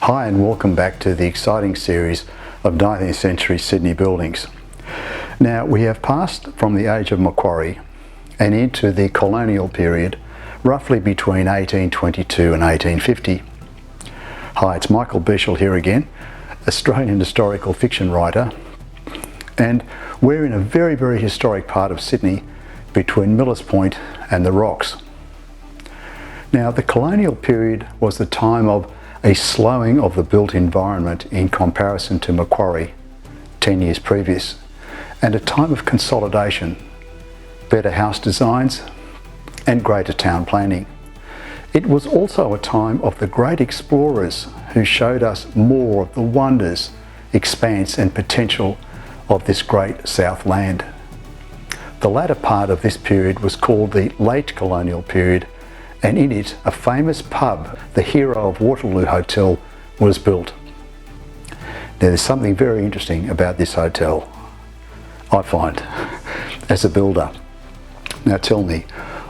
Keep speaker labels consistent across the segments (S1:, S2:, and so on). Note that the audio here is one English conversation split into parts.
S1: Hi and welcome back to the exciting series of 19th century Sydney buildings. Now we have passed from the age of Macquarie and into the colonial period, roughly between 1822 and 1850. Hi, it's Michael Beashall here again, Australian historical fiction writer, and we're in a very historic part of Sydney between Millers Point and the Rocks. Now the colonial period was the time of a slowing of the built environment in comparison to Macquarie 10 years previous, and a time of consolidation, better house designs and greater town planning. It was also a time of the great explorers who showed us more of the wonders, expanse and potential of this great South land. The latter part of this period was called the late colonial period, and in it a famous pub, the hero of Waterloo Hotel, was built. Now there's something very interesting about this hotel, I find, as a builder. Now tell me,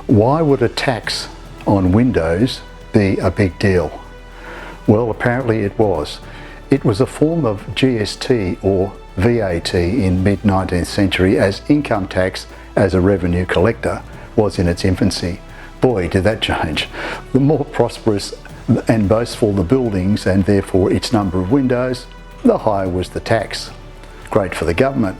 S1: why would a tax on windows be a big deal? Well, apparently it was. It was a form of GST or VAT in mid-19th century, as income tax as a revenue collector was in its infancy. Boy, did that change. The more prosperous and boastful the buildings, and therefore its number of windows, the higher was the tax. Great for the government,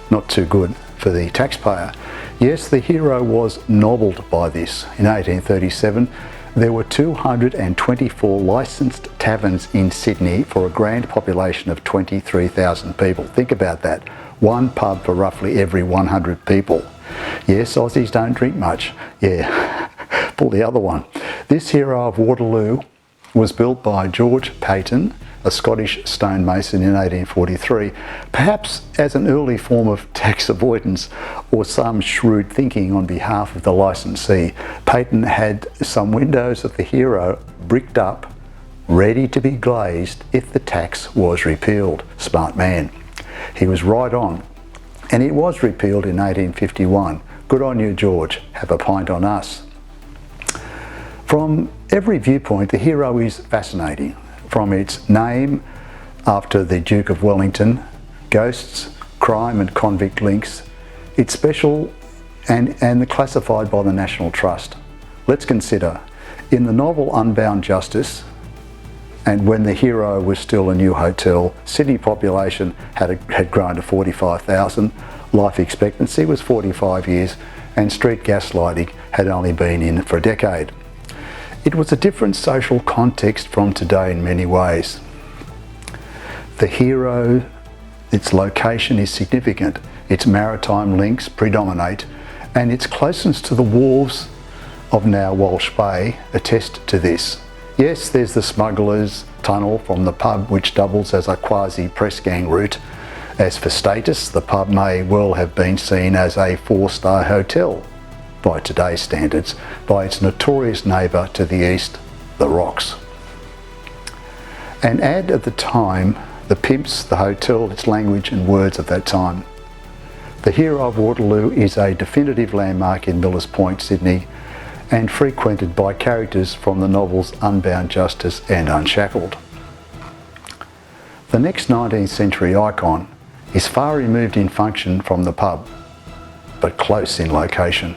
S1: not too good for the taxpayer. Yes, the hero was nobbled by this. In 1837, there were 224 licensed taverns in Sydney for a grand population of 23,000 people. Think about that. One pub for roughly every 100 people. Yes, Aussies don't drink much. Yeah, pull the other one. This hero of Waterloo was built by George Peyton, a Scottish stonemason, in 1843, perhaps as an early form of tax avoidance or some shrewd thinking on behalf of the licensee. Peyton had some windows of the hero bricked up, ready to be glazed if the tax was repealed. Smart man. He was right on. And it was repealed in 1851. Good on you, George. Have a pint on us. From every viewpoint, the hero is fascinating. From its name after the Duke of Wellington, ghosts, crime and convict links, it's special and classified by the National Trust. Let's consider, in the novel Unbound Justice, and when the hero was still a new hotel, Sydney population had grown to 45,000, life expectancy was 45 years, and street gas lighting had only been in for a decade. It was a different social context from today in many ways. The hero, its location is significant, its maritime links predominate, and its closeness to the wharves of now Walsh Bay attest to this. Yes, there's the smugglers' tunnel from the pub, which doubles as a quasi-press gang route. As for status, the pub may well have been seen as a 4-star hotel by today's standards, by its notorious neighbour to the east, the Rocks. And add at the time the pimps, the hotel, its language and words of that time. The hero of Waterloo is a definitive landmark in Millers Point, Sydney, and frequented by characters from the novels Unbound Justice and Unshackled. The next 19th century icon is far removed in function from the pub, but close in location.